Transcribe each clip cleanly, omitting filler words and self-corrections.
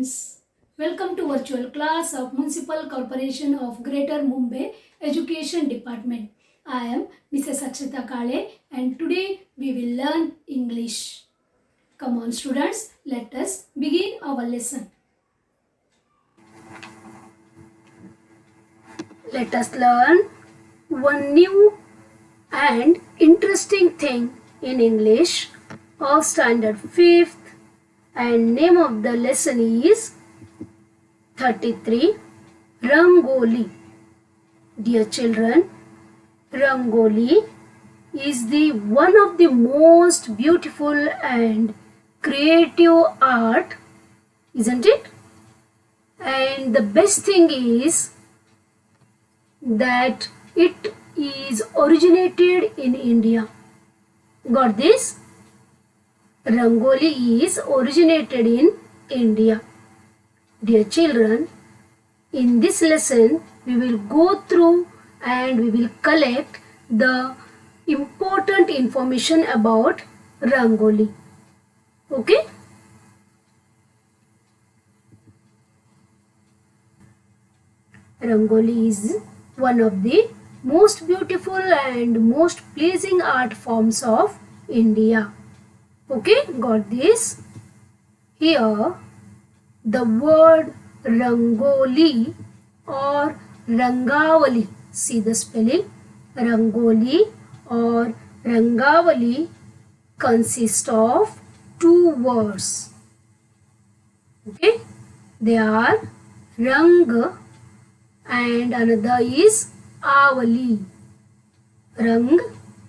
students, welcome to virtual class of Municipal Corporation of Greater Mumbai Education Department. I am Mrs. Akshata Kale and today we will learn English. Come on students, let us begin our lesson. Let us learn one new and interesting thing in English of standard 5th, and name of the lesson is 33 Rangoli. Dear children, Rangoli is the one of the most beautiful and creative art, isn't it? And the best thing is that it is originated in India. Got this? Rangoli is originated in India. Dear children, in this lesson we will go through and we will collect the important information about Rangoli. Okay? Rangoli is one of the most beautiful and most pleasing art forms of India. Okay, got this? Here, the word Rangoli or Rangavali, see the spelling, Rangoli or Rangavali consists of two words. Okay, they are Rang and another is Avali. Rang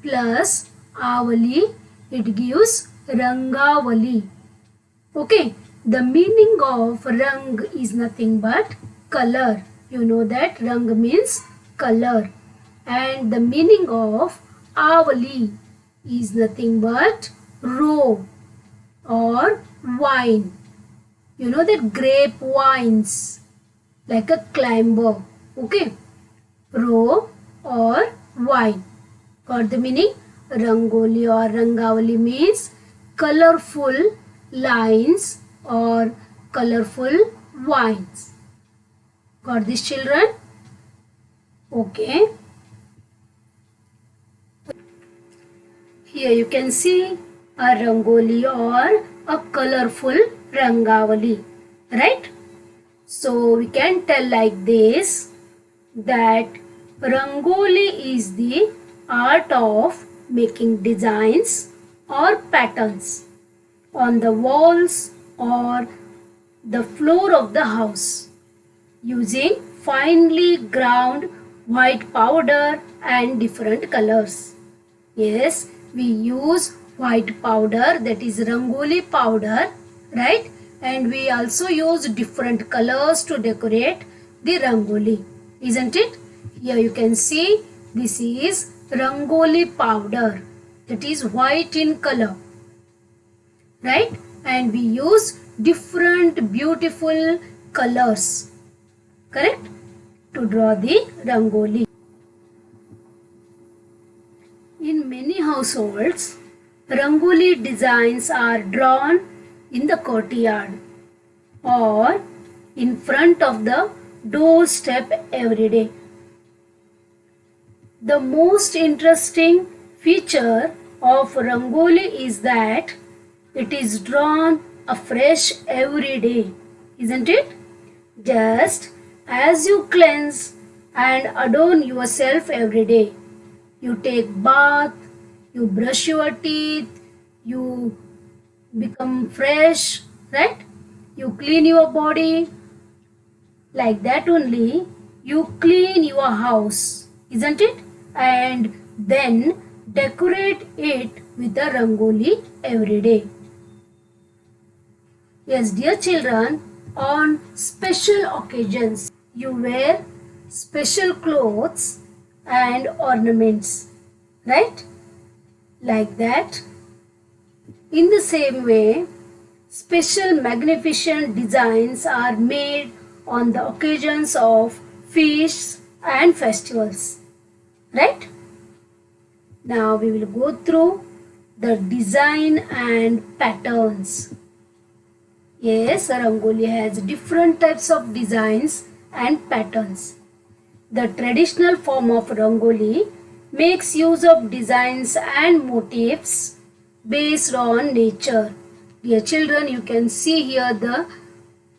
plus Avali, it gives Rangavali. Okay, the meaning of Rang is nothing but color. You know that Rang means color. And the meaning of Avali is nothing but row or wine. You know that grape wines, like a climber. Okay, row or wine. Got the meaning? Rangoli or Rangavali means colorful lines or colorful wines. Got this, children? Okay. Here you can see a Rangoli or a colorful Rangavali, right? So we can tell like this that Rangoli is the art of making designs or patterns on the walls or the floor of the house using finely ground white powder and different colors. Yes, we use white powder, that is Rangoli powder, right? And we also use different colors to decorate the Rangoli, isn't it? Here you can see this is Rangoli powder, that is white in color, right? And we use different beautiful colors, correct, to draw the Rangoli. In many households, Rangoli designs are drawn in the courtyard or in front of the doorstep every day. The most interesting feature of Rangoli is that it is drawn afresh every day, isn't it? Just as you cleanse and adorn yourself every day. You take bath, you brush your teeth, you become fresh, right? You clean your body. Like that only you clean your house, isn't it? And then decorate it with a Rangoli every day. Yes, dear children, on special occasions you wear special clothes and ornaments, right? Like that. In the same way, special magnificent designs are made on the occasions of feasts and festivals, right? Now we will go through the design and patterns. Yes, Rangoli has different types of designs and patterns. The traditional form of Rangoli makes use of designs and motifs based on nature. Dear children, you can see here the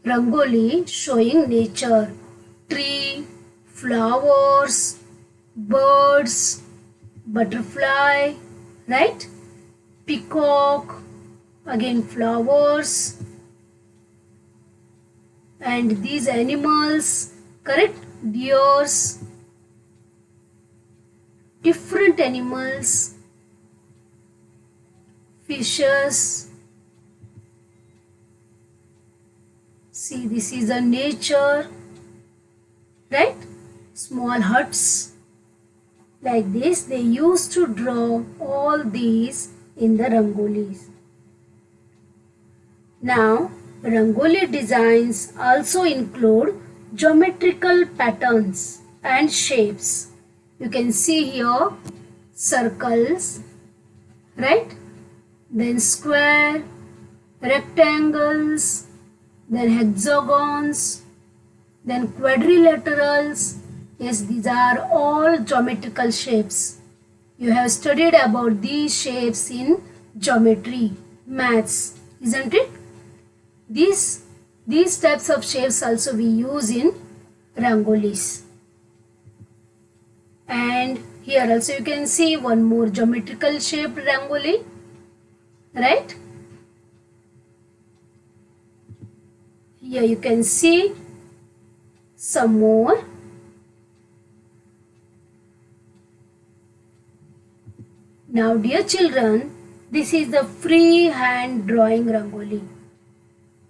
Rangoli showing nature, tree, flowers, birds, butterfly, right? Peacock, again flowers, and these animals, correct? Deers, different animals, fishes. See, this is a nature, right? Small huts. Like this, they used to draw all these in the rangolis. Now, rangoli designs also include geometrical patterns and shapes. You can see here circles, right? Then square, rectangles, then hexagons, then quadrilaterals. Yes, these are all geometrical shapes. You have studied about these shapes in geometry, maths, isn't it? These types of shapes also we use in rangolis. And here also you can see one more geometrical shaped rangoli, right? Here you can see some more. Now dear children, this is the free hand drawing rangoli.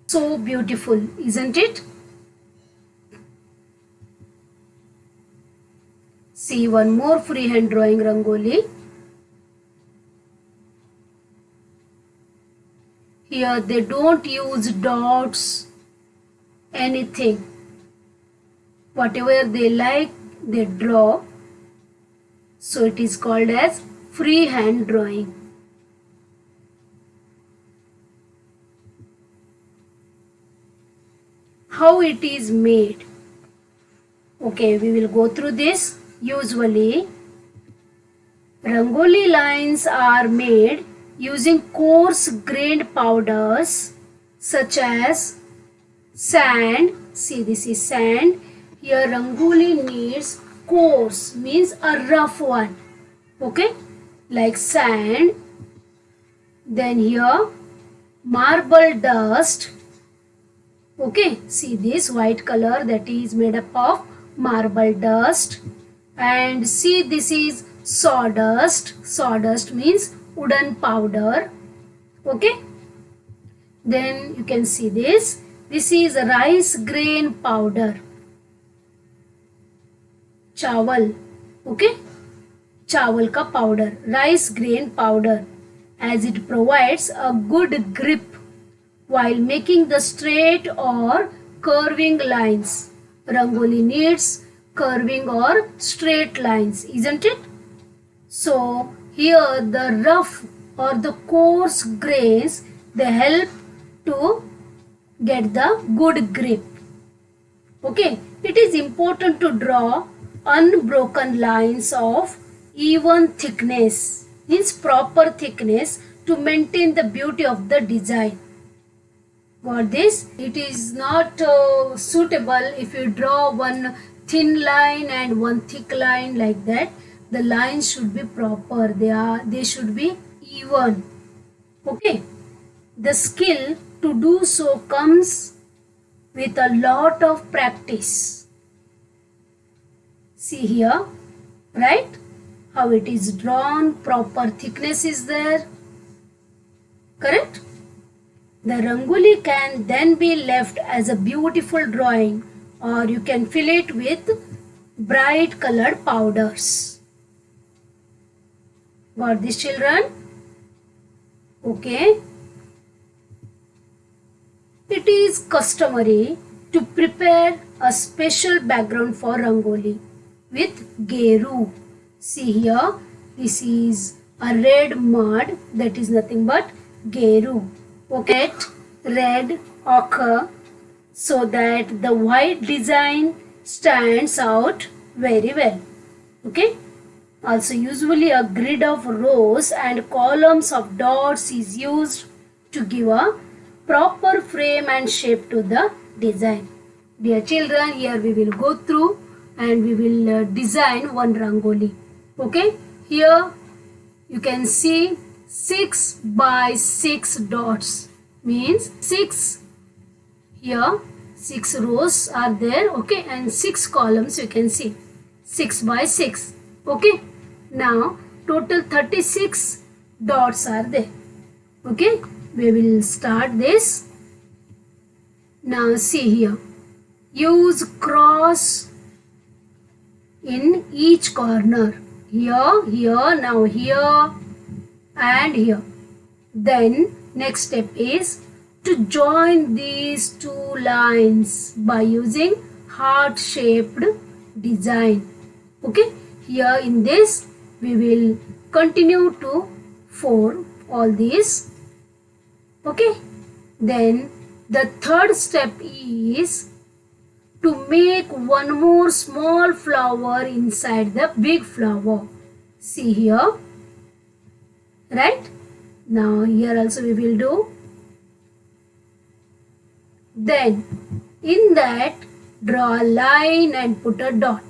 So beautiful, isn't it? See one more freehand drawing rangoli. Here they don't use dots, anything. Whatever they like, they draw. So it is called as freehand drawing. How it is made? Okay, we will go through this. Usually, rangoli lines are made using coarse grained powders such as sand. See, this is sand. Here rangoli needs coarse, means a rough one. Okay, like sand. Then here marble dust. Okay, see this white color, that is made up of marble dust. And see, this is sawdust. Sawdust means wooden powder. Okay, then you can see this. This is rice grain powder. Chawal. Okay, chawal ka powder, rice grain powder, as it provides a good grip while making the straight or curving lines. Rangoli needs curving or straight lines, isn't it? So here the rough or the coarse grains, they help to get the good grip. Okay, it is important to draw unbroken lines of even thickness, means proper thickness, to maintain the beauty of the design. For this, it is not suitable if you draw one thin line and one thick line like that. The lines should be proper. They should be even. Okay. The skill to do so comes with a lot of practice. See here, right? How it is drawn, proper thickness is there. Correct? The rangoli can then be left as a beautiful drawing, or you can fill it with bright colored powders. Got this, children? Okay. It is customary to prepare a special background for rangoli with geru. See here, this is a red mud, that is nothing but geru. Okay, red occur so that the white design stands out very well. Okay. Also, usually a grid of rows and columns of dots is used to give a proper frame and shape to the design. Dear children, here we will go through and we will design one rangoli. Okay, here you can see 6 by 6 dots, means 6 here, 6 rows are there. Okay, and 6 columns you can see, 6 by 6. Okay, now total 36 dots are there. Okay, we will start this. Now see here, use cross in each corner, here, here, now here and here. Then next step is to join these two lines by using heart shaped design. Okay, here in this we will continue to form all these. Okay, then the third step is to make one more small flower inside the big flower. See here, right? Now here also we will do. Then in that draw a line and put a dot.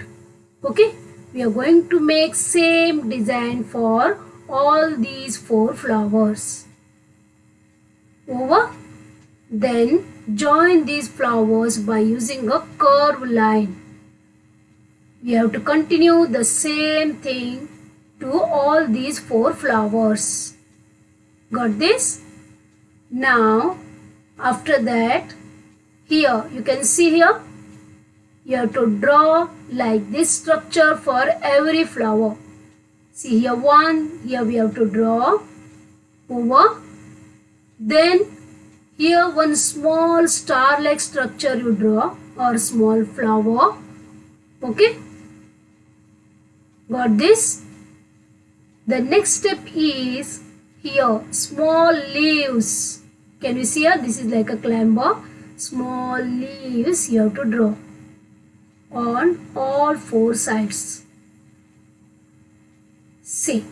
Okay, we are going to make same design for all these 4 flowers. Over. Then join these flowers by using a curved line. We have to continue the same thing to all these 4 flowers. Got this? Now after that, here you can see here, you have to draw like this structure for every flower. See here, one, here we have to draw over. Then here one small star like structure you draw, or small flower. Okay, got this? The next step is here small leaves. Can you see here? This is like a climber. Small leaves you have to draw on all 4 sides. See,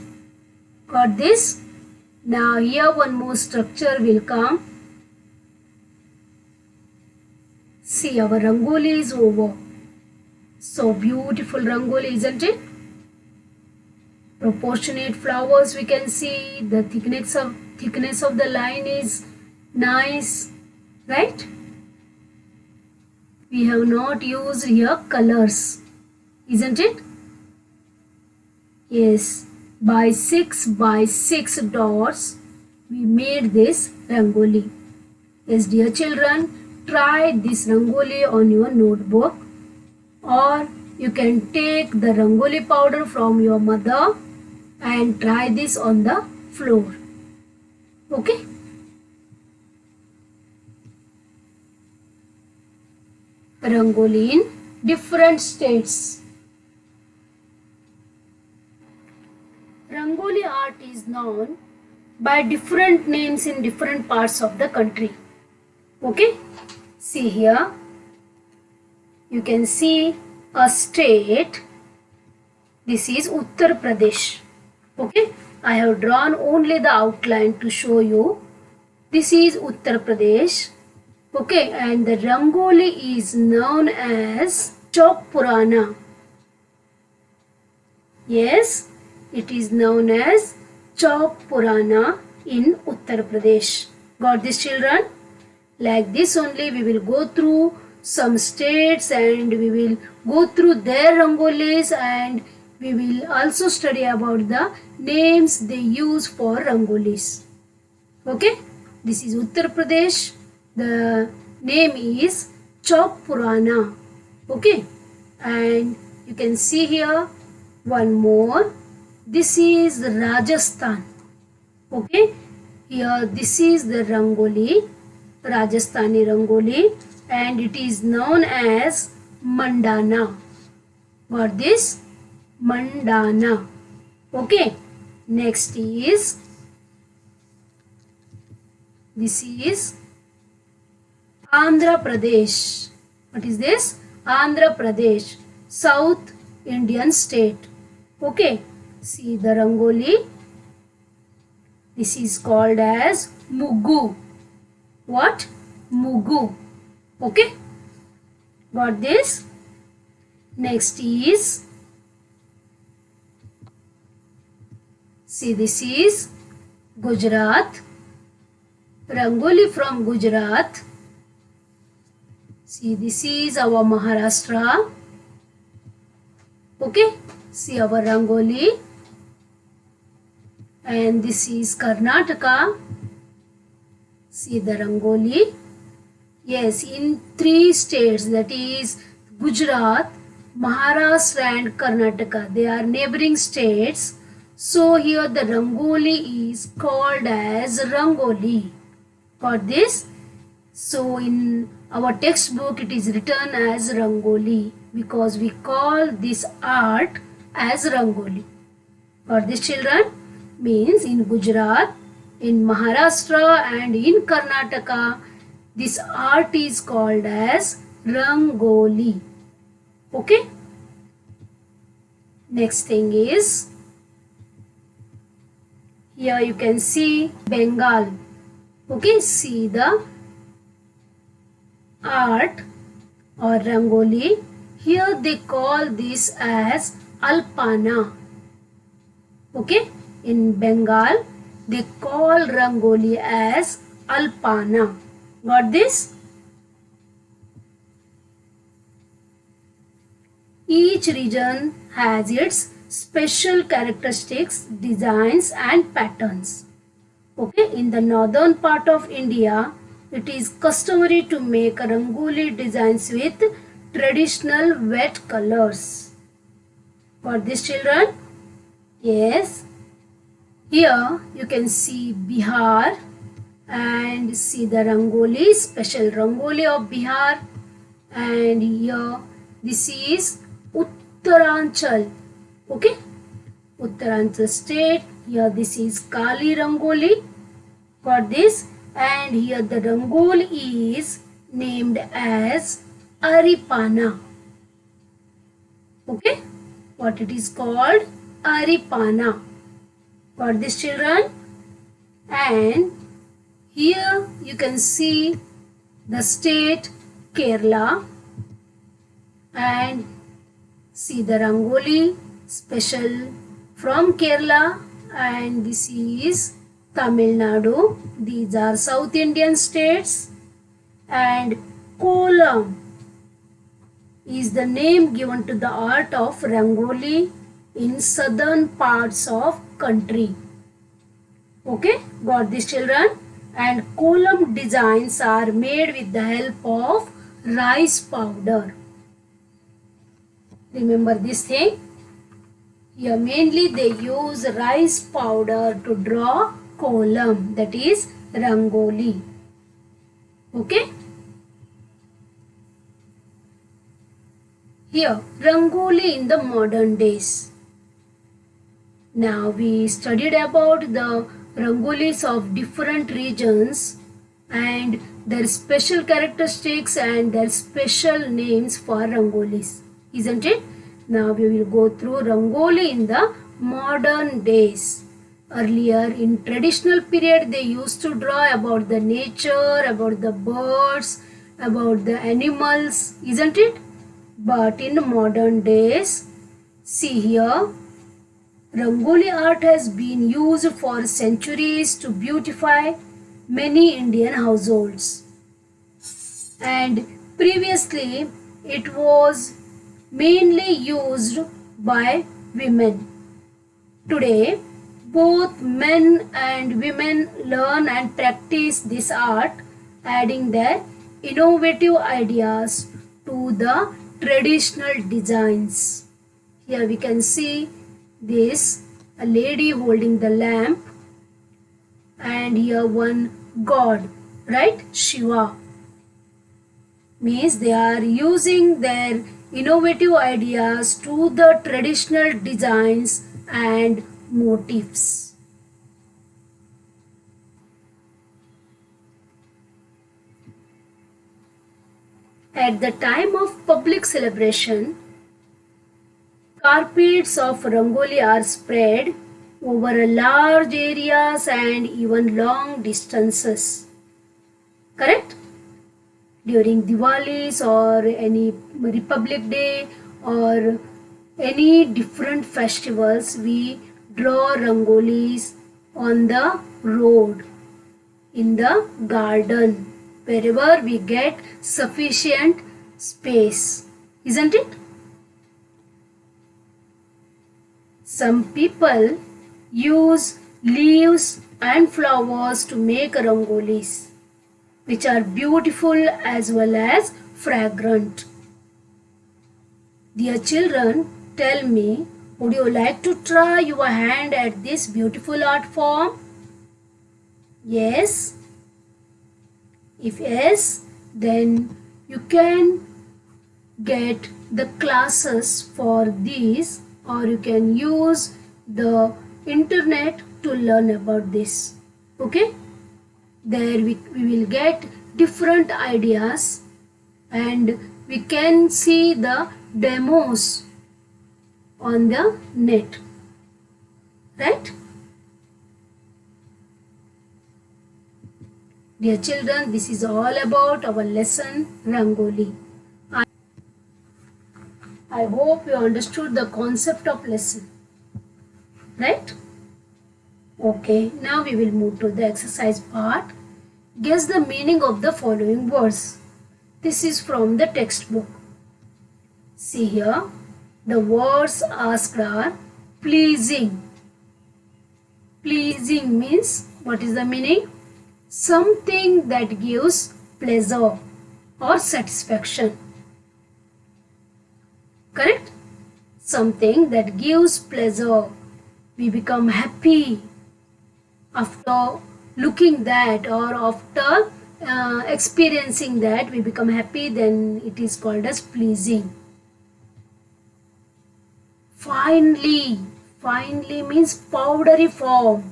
got this? Now here one more structure will come. See, our rangoli is over. So beautiful rangoli, isn't it? Proportionate flowers we can see. The thickness of the line is nice, right? We have not used here colors, isn't it? Yes, by 6 by 6 dots we made this rangoli. Yes, dear children, try this rangoli on your notebook, or you can take the rangoli powder from your mother and try this on the floor. Okay? Rangoli in different states. Rangoli art is known by different names in different parts of the country. Okay, see here, you can see a state. This is Uttar Pradesh. Okay, I have drawn only the outline to show you. This is Uttar Pradesh. Okay, and the rangoli is known as Chowk Purana. Yes, it is known as Chowk Purana in Uttar Pradesh. Got this, children? Like this only we will go through some states and we will go through their rangolis, and we will also study about the names they use for rangolis. Okay, this is Uttar Pradesh. The name is Chowk Purana. Okay, and you can see here one more. This is Rajasthan. Okay, here this is the rangoli, Rajasthani rangoli, and it is known as Mandana. Got this? Mandana. Okay, next is, this is Andhra Pradesh. What is this? Andhra Pradesh, South Indian state. Okay, see the rangoli. This is called as Mugu. What? Mugu. Okay, got this? Next is, see, this is Gujarat. Rangoli from Gujarat. See, this is our Maharashtra. Okay, see our rangoli. And this is Karnataka. See the rangoli. Yes, in 3 states, that is Gujarat, Maharashtra and Karnataka. They are neighboring states. So here the rangoli is called as rangoli. Got this? So in our textbook it is written as rangoli because we call this art as rangoli. Got this, children? Means in Gujarat, in Maharashtra and in Karnataka, this art is called as rangoli. Okay. Next thing is, here you can see Bengal. Okay, see the art or rangoli. Here they call this as Alpana. Okay, in Bengal they call rangoli as Alpana. Got this? Each region has its special characteristics, designs and patterns. Okay, in the northern part of India, it is customary to make rangoli designs with traditional wet colors. Got this, children? Yes. Here you can see Bihar and see the rangoli, special rangoli of Bihar. And here this is Uttaranchal. Okay, Uttaranchal state. Here this is Kali rangoli. Got this? And here the rangoli is named as Aripana. Okay, what it is called? Aripana. Got this, children? And here you can see the state Kerala and see the rangoli special from Kerala, and this is Tamil Nadu. These are South Indian states. And Kolam is the name given to the art of rangoli in southern parts of country. Okay, got this, children? And kolam designs are made with the help of rice powder. Remember this thing? Here mainly they use rice powder to draw kolam, that is rangoli. Okay. Here rangoli in the modern days. Now we studied about the rangolis of different regions and their special characteristics and their special names for rangolis, isn't it? Now we will go through rangoli in the modern days. Earlier in traditional period they used to draw about the nature, about the birds, about the animals, isn't it? But in modern days, see here, rangoli art has been used for centuries to beautify many Indian households. And previously it was mainly used by women. Today both men and women learn and practice this art, adding their innovative ideas to the traditional designs. Here we can see this, a lady holding the lamp, and here one god, right? Shiva. Means they are using their innovative ideas to the traditional designs and motifs. At the time of public celebration, carpets of rangoli are spread over large areas and even long distances. Correct? During Diwalis or any Republic Day or any different festivals, we draw rangolis on the road, in the garden, wherever we get sufficient space, isn't it? Some people use leaves and flowers to make rangolis, which are beautiful as well as fragrant. Dear children, tell me, would you like to try your hand at this beautiful art form? Yes? If yes, then you can get the classes for these, or you can use the internet to learn about this. Okay? There we will get different ideas and we can see the demos on the net. Right? Dear children, this is all about our lesson Rangoli. I hope you understood the concept of lesson. Right? Okay, now we will move to the exercise part. Guess the meaning of the following words. This is from the textbook. See here, the words asked are pleasing. Pleasing means, what is the meaning? Something that gives pleasure or satisfaction. Correct? Something that gives pleasure. We become happy after looking that, or after experiencing that, we become happy, then it is called as pleasing. Finely. Finely means powdery form,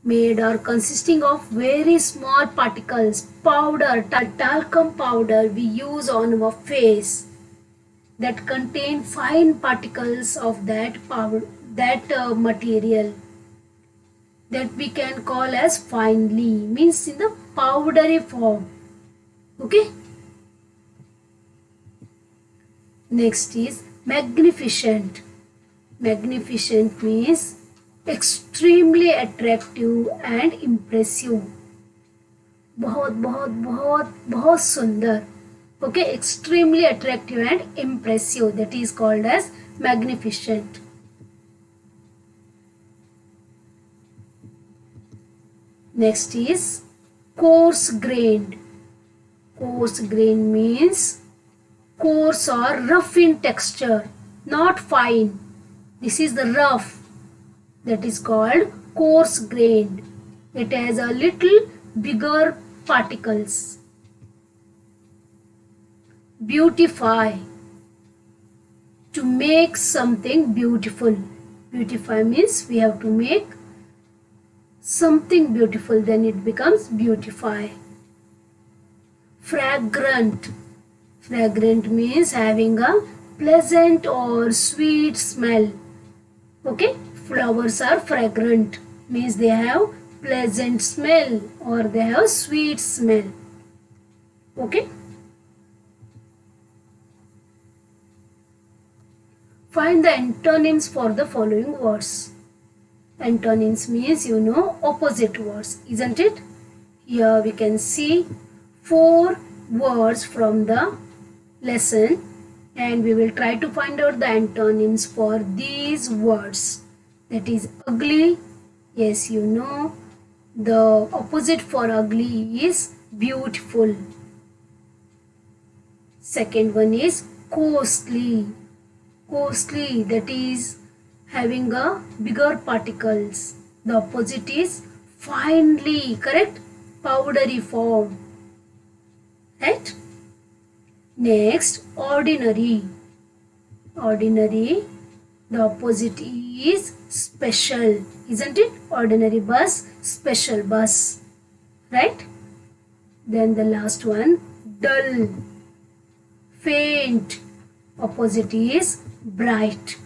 made or consisting of very small particles. Powder, talcum powder we use on our face, that contain fine particles of that powder, material, that we can call as finely, means in the powdery form. Okay. Next is magnificent. Magnificent means extremely attractive and impressive. बहुत बहुत बहुत बहुत सुंदर. Okay, extremely attractive and impressive, that is called as magnificent. Next is coarse grained. Coarse grained means coarse or rough in texture, not fine. This is the rough, that is called coarse grained. It has a little bigger particles. Beautify. To make something beautiful. Beautify means we have to make something beautiful, then it becomes beautify. Fragrant. Fragrant means having a pleasant or sweet smell. Okay, flowers are fragrant, means they have pleasant smell or they have sweet smell. Okay. Find the antonyms for the following words. Antonyms means, you know, opposite words, isn't it? Here we can see 4 words from the lesson, and we will try to find out the antonyms for these words. That is ugly. Yes, you know, the opposite for ugly is beautiful. Second one is costly. Costly, that is having a bigger particles. The opposite is finely, correct? Powdery form. Right? Next, ordinary. Ordinary, the opposite is special, isn't it? Ordinary bus, special bus. Right? Then the last one, dull. faint. Opposite is bright.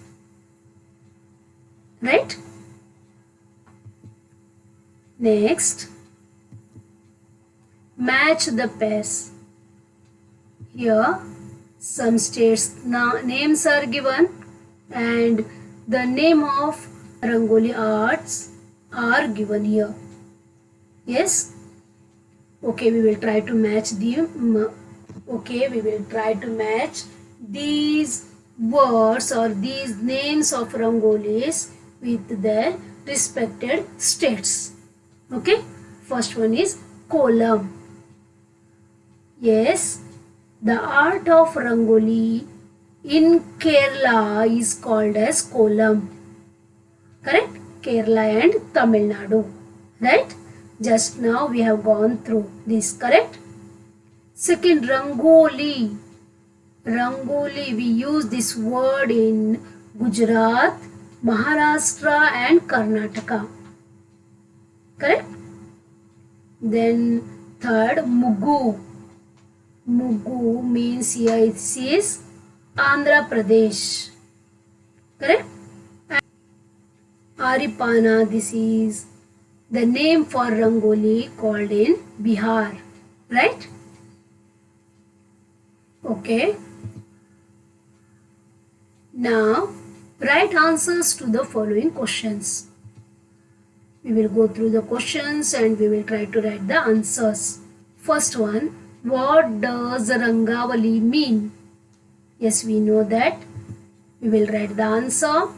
Right? Next, match the pairs. Here some states names are given and the name of Rangoli arts are given here. Yes? Okay, we will try to match these words or these names of Rangolis with their respected states. Okay, first one is Kolam. Yes, the art of Rangoli in Kerala is called as Kolam. Correct? Kerala and Tamil Nadu. Right? Just now we have gone through this. Correct? Second, Rangoli. Rangoli, we use this word in Gujarat, Maharashtra and Karnataka. Correct? Then third, Mugu. Mugu means here it is Andhra Pradesh. Correct? And Aripana, this is the name for Rangoli called in Bihar. Right? Okay. Now, write answers to the following questions. We will go through the questions and we will try to write the answers. First one, what does Rangavali mean? Yes, we know that. We will write the answer.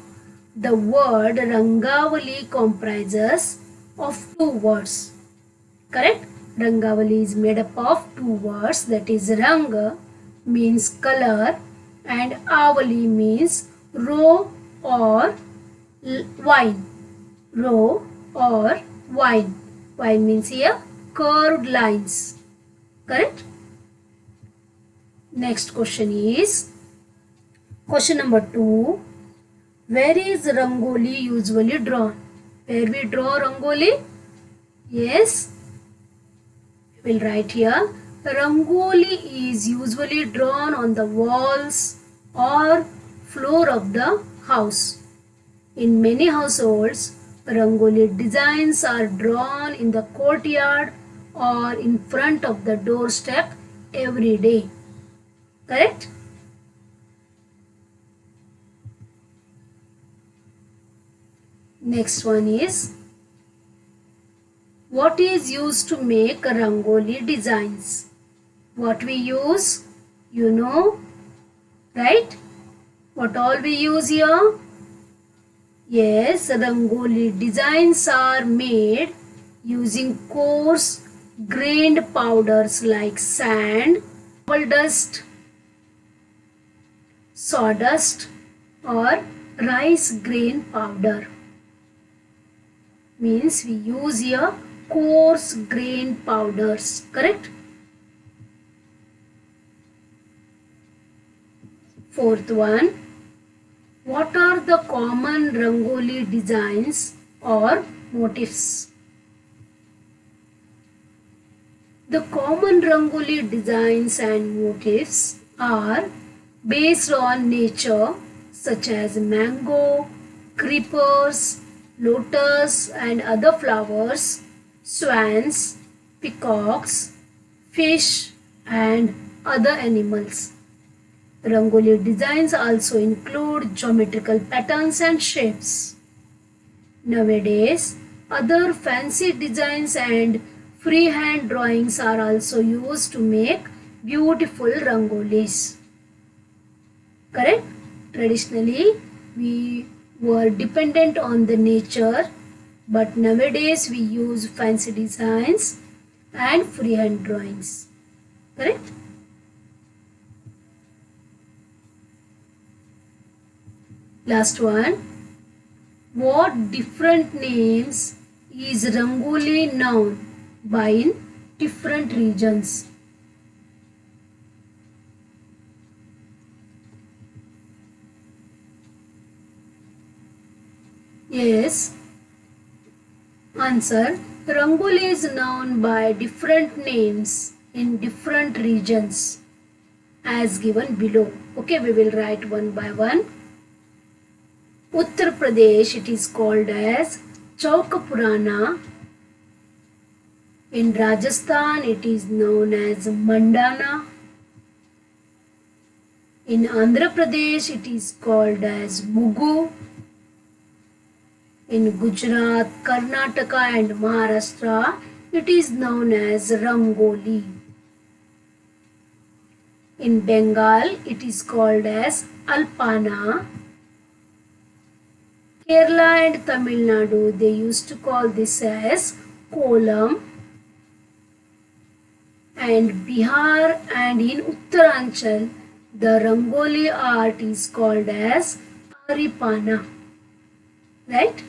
The word Rangavali comprises of two words. Correct? Rangavali is made up of two words, that is Ranga means color and Avali means row or wine. Row or wine. Wine means here curved lines. Correct? Next question is question number 2. Where is Rangoli usually drawn? Where we draw Rangoli? Yes. We will write here. Rangoli is usually drawn on the walls or floor of the house. In many households, Rangoli designs are drawn in the courtyard or in front of the doorstep every day. Correct? Next one is, what is used to make Rangoli designs? What we use? You know, right? What all we use here? Yes, Rangoli designs are made using coarse grained powders like sand, dust, sawdust or rice grain powder. Means we use here coarse grain powders. Correct? Fourth one, what are the common Rangoli designs or motifs? The common Rangoli designs and motifs are based on nature such as mango, creepers, lotus and other flowers, swans, peacocks, fish and other animals. Rangoli designs also include geometrical patterns and shapes. Nowadays, other fancy designs and freehand drawings are also used to make beautiful rangolis. Correct? Traditionally, we were dependent on the nature, but nowadays we use fancy designs and freehand drawings. Correct? Last one. What different names is Rangoli known by in different regions? Yes. Answer. Rangoli is known by different names in different regions. as given below. Okay, we will write one by one. Uttar Pradesh, it is called as Chowk Purana. In Rajasthan, it is known as Mandana. In Andhra Pradesh, it is called as Mugu. In Gujarat, Karnataka and Maharashtra, it is known as Rangoli. In Bengal, it is called as Alpana. Kerala and Tamil Nadu, they used to call this as Kolam. And Bihar and in Uttaranchal, the Rangoli art is called as Aripana. Right?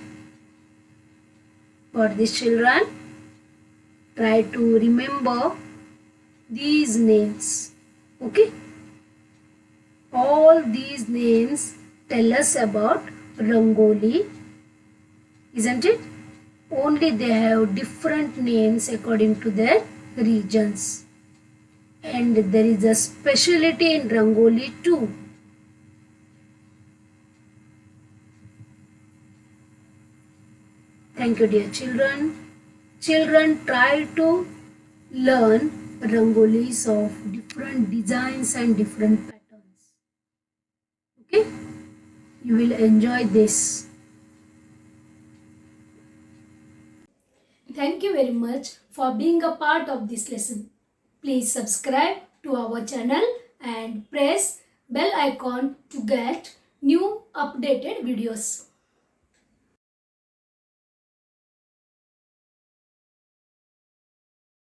For these children, try to remember these names. Okay? All these names tell us about Rangoli, isn't it? Only they have different names according to their regions. And there is a specialty in Rangoli too. Thank you, dear children. Children, try to learn Rangolis of different designs and different patterns. Okay? You will enjoy this. Thank you very much for being a part of this lesson. Please subscribe to our channel and press bell icon to get new updated videos.